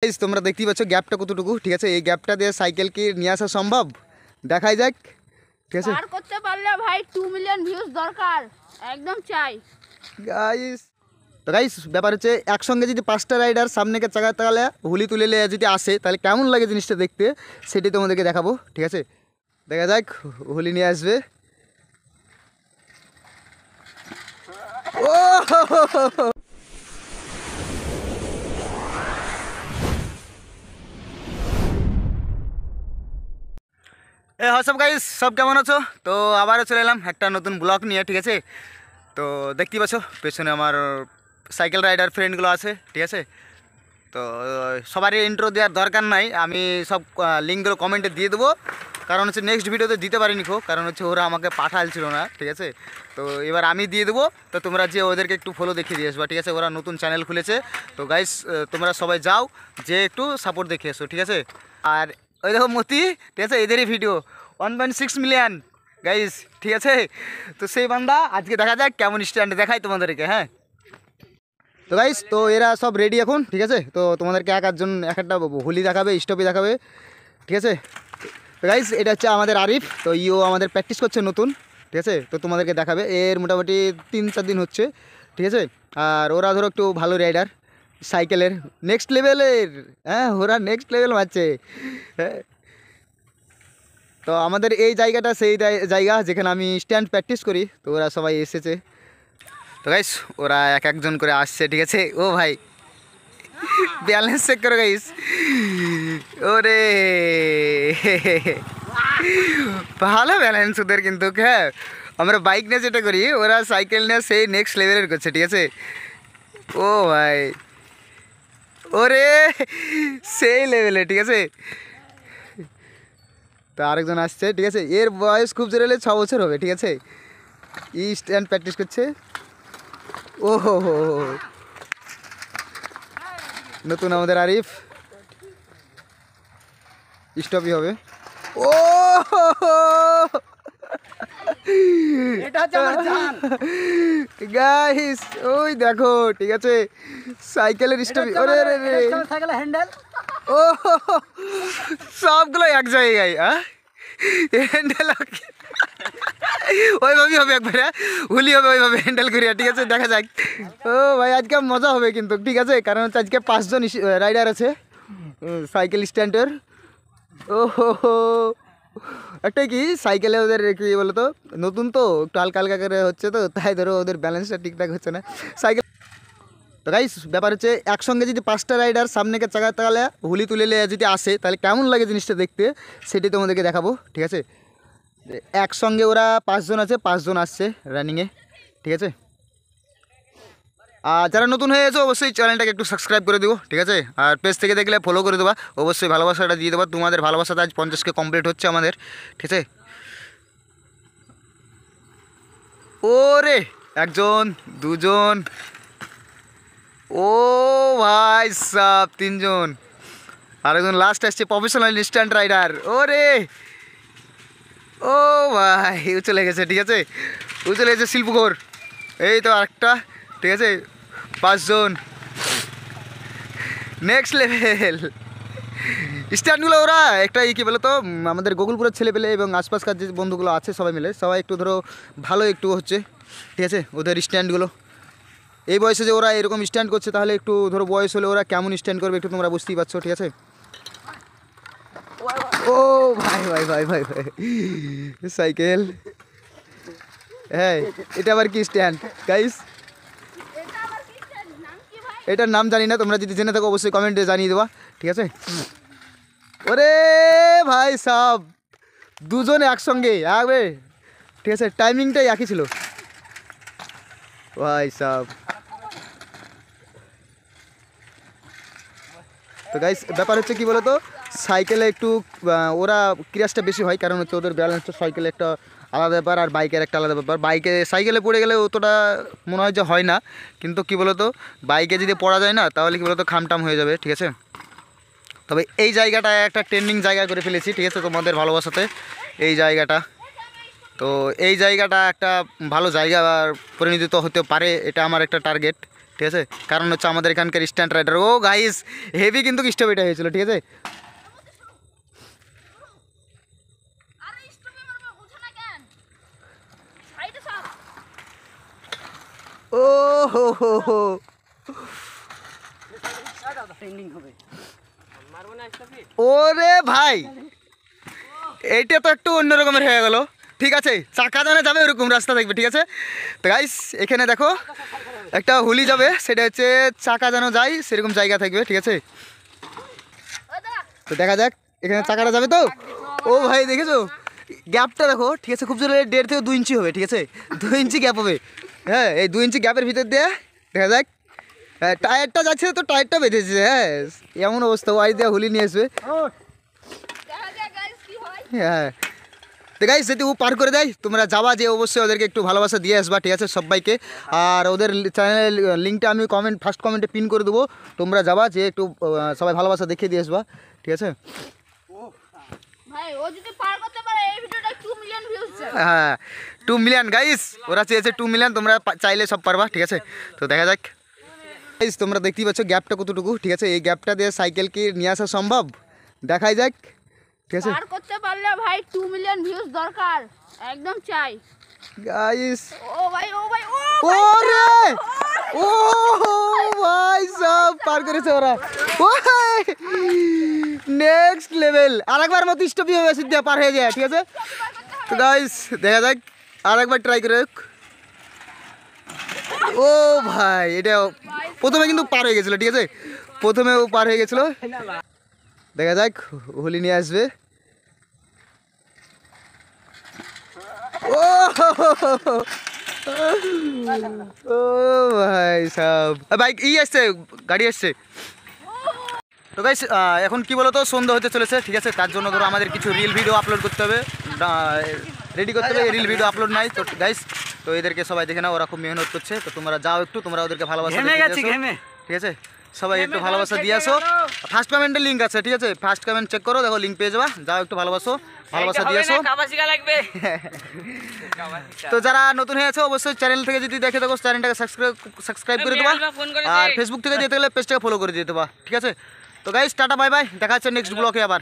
Guys তোমরা দেখতেই পাচ্ছ গ্যাপটা কতটুকু, ঠিক আছে। এই গ্যাপটা দিয়ে সাইকেল কি নিয়ে আসা সম্ভব, দেখাই যাক, ঠিক আছে। পার করতে পারলে ভাই 2 মিলিয়ন ভিউজ দরকার, একদম চাই গাইস। তো গাইস ব্যাপার হচ্ছে একসঙ্গে যদি 5টা রাইডার সামনেকে চাকা তাকালে হুলি তুলে যদি আসে তাহলে কেমন লাগে জিনিসটা দেখতে, সেটাই তোমাদেরকে দেখাবো, ঠিক আছে। দেখা যাক হুলি নিয়ে আসবে। ও সব গাইস, সব কেমন আছো? তো আবারও চলে এলাম একটা নতুন ব্লগ নিয়ে, ঠিক আছে। তো দেখতেই পাচ্ছ পেছনে আমার সাইকেল রাইডার ফ্রেন্ডগুলো আছে, ঠিক আছে। তো সবারই ইন্ট্রো দেওয়ার দরকার নাই, আমি সব লিঙ্কগুলো কমেন্টে দিয়ে দেবো। কারণ হচ্ছে নেক্সট ভিডিওতে দিতে পারিনি কারণ হচ্ছে ওরা আমাকে পাঠালছিল না, ঠিক আছে। তো এবার আমি দিয়ে দেবো, তো তোমরা যে ওদেরকে একটু ফলো দেখিয়ে দিয়ে আসবা, ঠিক আছে। ওরা নতুন চ্যানেল খুলেছে, তো গাইস তোমরা সবাই যাও, যে একটু সাপোর্ট দেখে এসো, ঠিক আছে। আর ওই দেখো মতি, ঠিক আছে, এদেরই ভিডিও 1.6 মিলিয়ন গাইস, ঠিক আছে। তো সেই বান্দা আজকে দেখা যাক কেমন স্ট্যান্ড দেখায় তোমাদেরকে, হ্যাঁ। তো গাইস তো এরা সব রেডি এখন, ঠিক আছে। তো তোমাদেরকে এক একটা হোলি দেখাবে, স্টপি দেখাবে, ঠিক আছে। তো গাইস এটা হচ্ছে আমাদের আরিফ, তো ইও আমাদের প্র্যাকটিস করছে নতুন, ঠিক আছে। তো তোমাদেরকে দেখাবে, এর মোটামুটি 3-4 দিন হচ্ছে, ঠিক আছে। আর ওরা ধরো একটু ভালো রাইডার সাইকেলের, নেক্সট লেভেলের, হ্যাঁ ওরা নেক্সট লেভেল মারছে, হ্যাঁ। তো আমাদের এই জায়গাটা সেই জায়গা যেখানে আমি স্ট্যান্ড প্র্যাকটিস করি, তো ওরা সবাই এসেছে। তো গাইস ওরা এক একজন করে আসছে, ঠিক আছে। ও ভাই ব্যালেন্স চেক করো গাইস, ওরে ভালো ব্যালেন্স ওদের কিন্তু, হ্যাঁ। আমরা বাইক নিয়ে যেটা করি ওরা সাইকেল নিয়ে সেই নেক্সট লেভেলের করছে, ঠিক আছে। ও ভাই ওরে সেই লেভেলে, ঠিক আছে। তো আরেকজন আসছে, ঠিক আছে। এর বয়স খুব জোরে হলে 6 বছর হবে, ঠিক আছে। ই স্ট্যান্ড প্র্যাকটিস করছে। ও হো হো, নতুন আমাদের আরিফ স্টপই হবে। ও এটা হচ্ছে আমার জান গাইস, ওই দেখো, ঠিক আছে, সাইকেলের স্টপই। ওরে রে রে, সাইকেলের হ্যান্ডেল। ও সবগুলো এক জায়গায়, হ্যান্ডেল ওইভাবেই হবে একবারে, হুলি হবে ওইভাবে হ্যান্ডেল করিয়া, ঠিক আছে। দেখা যাক। ও ভাই আজকে মজা হবে কিন্তু, ঠিক আছে। কারণ হচ্ছে আজকে 5 জন রাইডার আছে সাইকেল স্ট্যান্ডের। ও হো, একটা কি সাইকেলে ওদের কি বলতো নতুন তো একটু হালকা হালকা করে হচ্ছে, তো তাই ধরো ওদের ব্যালেন্সটা ঠিকঠাক হচ্ছে না সাইকেল। তো গাইস ব্যাপার হচ্ছে একসঙ্গে যদি 5টা রাইডার সামনেকে চাকা তাকালে হুলি তুলে যদি আসে তাহলে কেমন লাগে জিনিসটা দেখতে, সেটাই তোমাদেরকে দেখাবো, ঠিক আছে। একসঙ্গে ওরা 5 জন আছে, 5 জন আসছে রানিংয়ে, ঠিক আছে। আর যারা নতুন হয়ে গেছে অবশ্যই চ্যানেলটাকে একটু সাবস্ক্রাইব করে দেবো, ঠিক আছে। আর পেজ থেকে দেখলে ফলো করে দেবা, অবশ্যই ভালোবাসাটা দিয়ে দেবা। তোমাদের ভালোবাসাটা আজ 50কে কমপ্লিট হচ্ছে আমাদের, ঠিক আছে। ওরে একজন, দুজন, ও ভাই সব 3 জন, আরেকজন লাস্ট আসছে প্রফেশনাল ইনস্ট্যান্ট রাইডার। ওরে ও ভাই ও চলে গেছে, ঠিক আছে। ও চলে গেছে শিল্পঘর, এই তো আরেকটা, ঠিক আছে। 5 জন নেক্সট লেভেল স্ট্যান্ডগুলো ওরা একটা কী বলো তো আমাদের গোকুলপুরের ছেলে পেলে এবং আশপাশকার যে বন্ধুগুলো আছে সবাই মিলে, সবাই একটু ধরো ভালো একটু হচ্ছে, ঠিক আছে। ওদের স্ট্যান্ডগুলো এই বয়সে যে ওরা এরকম স্ট্যান্ড করছে, তাহলে একটু ধরো বয়স হলে ওরা কেমন স্ট্যান্ড করবে একটু তোমরা বুঝতেই পারছো, ঠিক আছে। ও ভাই ভাই ভাই ভাই ভাই সাইকেল, হ্যাঁ এটা আবার কি স্ট্যান্ড গাইস, এটার নাম জানি না, তোমরা যদি জেনে থাকো অবশ্যই কমেন্টে জানিয়ে দেবা, ঠিক আছে। ওরে ভাই সব 2 জন একসঙ্গে একবারে, ঠিক আছে। টাইমিংটাই একই ছিল ভাই সব। তো গাইস ব্যাপার হচ্ছে কি বলতো, সাইকেলে একটু ওরা ক্রাশটা বেশি হয়, কারণ হচ্ছে ওদের ব্যালেন্সটা সাইকেলে একটা আলাদা ব্যাপার আর বাইকের একটা আলাদা ব্যাপার। সাইকেলে পড়ে গেলে অতটা মনে হয় যে হয় না, কিন্তু কি বলতো বাইকে যদি পড়া যায় না তাহলে কি বলতো খামটাম হয়ে যাবে, ঠিক আছে। তবে এই জায়গাটা একটা ট্রেন্ডিং জায়গা করে ফেলেছি, ঠিক আছে, তোমাদের ভালোবাসাতে এই জায়গাটা। তো এই জায়গাটা একটা ভালো জায়গা পরিণত হতে পারে, এটা আমার একটা টার্গেট, ঠিক আছে, কারণ হচ্ছে আমাদের এখানকার স্ট্যান্ড রাইডার ও গাইস হেভি কিন্তু স্টপ এটা হয়েছিল, ঠিক আছে। আরে স্টপে মারবো বুঝছ না কেন সাইডে সব ও হো হো হো ট্রেন্ডিং হবে। ওরে ভাই এইটা তো একটু অন্য রকমের হয়ে গেল, ঠিক আছে। চাকা দানে যাবে ওরকম রাস্তা দেখবে, ঠিক আছে। তো গাইস এখানে দেখো একটা হুলি যাবে, সেটা হচ্ছে চাকা যেন যায় সেরকম জায়গা থাকবে, ঠিক আছে। ওই দাঁড়া তো দেখা যাক এখানে চাকাটা যাবে তো। ও ভাই দেখেছো গ্যাপটা দেখো, ঠিক আছে, খুব জোরে 1.5 থেকে 2 ইঞ্চি হবে, ঠিক আছে, 2 ইঞ্চি গ্যাপ হবে। হ্যাঁ এই 2 ইঞ্চি গ্যাপের ভিতর দিয়ে দেখা যাক। হ্যাঁ টায়ারটা যাচ্ছে তো টায়ারটা বেঁধেছে, হ্যাঁ এমন অবস্থা, ওয়াই দিয়ে হুলি নিয়ে আসবে। দেখা যাক গাইস কি হয়। হ্যাঁ তো গাইস যদি ও পার করে দেয় তোমরা যাবা যে অবশ্যই ওদেরকে একটু ভালোবাসা দিয়ে আসবা, ঠিক আছে সবাইকে। আর ওদের চ্যানেলের লিঙ্কটা আমি ফার্স্ট কমেন্টে পিন করে দেবো, তোমরা যাবা যে একটু সবাই ভালোবাসা দেখিয়ে দিয়ে আসবা, ঠিক আছে। ভাই ও যদি পার করতে পারে এই ভিডিওটা 2 মিলিয়ন ভিউজ যাবে। হ্যাঁ 2 মিলিয়ন গাইস, ওরা চেয়েছে 2 মিলিয়ন, তোমরা চাইলে সব পারবা, ঠিক আছে। তো দেখা যাক গাইস, তোমরা দেখতেই পাচ্ছ গ্যাপটা কতটুকু, ঠিক আছে। এই গ্যাপটা দিয়ে সাইকেল কি নিয়ে আসা সম্ভব, দেখাই যাক, ঠিক আছে পার করতে পারলে ভাই 2 মিলিয়ন ভিউজ দরকার, একদম চাই। গাইস। ও ভাই ও ভাই ও ওরে ও ভাই সব পার করেছে ওরা, নেক্সট লেভেল। আরেকবার মতো স্টপই হবে সিদ্ধা পার হয়ে যায়, ঠিক আছে। তো গাইস দেখা যাক আরেকবার ট্রাই করে হোক। ও ভাই এটা প্রথমে কিন্তু পার হয়ে গেছিলো, ঠিক আছে, প্রথমে ও পার হয়ে গেছিলো। দেখা যাক হোলি নিয়ে আসবে। ও ও ভাই সব বাইক আসছে, গাড়ি আসছে। তো গাইস এখন কি বলো তো সন্ধ্যা হতে চলেছে, ঠিক আছে, তার জন্য ধরো আমাদের কিছু রিল ভিডিও আপলোড করতে হবে, রেডি করতে হবে। রিল ভিডিও আপলোড নাই তো গাইস, তো এদেরকে সবাই দেখে নাও, ওরা খুব মেহনত করছে। তো তোমরা যাও একটু, তোমরা ওদেরকে ভালোবাসা দিয়ে আসো, ঠিক আছে, সবাই একটু ভালোবাসা দিয়ে আসো। ফার্স্ট কমেন্টের লিঙ্ক আছে, ঠিক আছে, ফার্স্ট কমেন্ট চেক করো, দেখো লিঙ্ক পেয়ে যাবা, যাও একটু ভালোবাসা দিয়ে আসো। তো যারা নতুন হয়েছে অবশ্যই চ্যানেল থেকে যদি দেখে থাকো চ্যানেলটাকে সাবস্ক্রাইব করে দেবা, আর ফেসবুক থেকে দিয়ে থাকলে পেজটাকে ফলো করে দিয়ে দেবা, ঠিক আছে। তো গাইস টাটা বাই বাই, দেখা হচ্ছে নেক্সট ব্লগে আবার।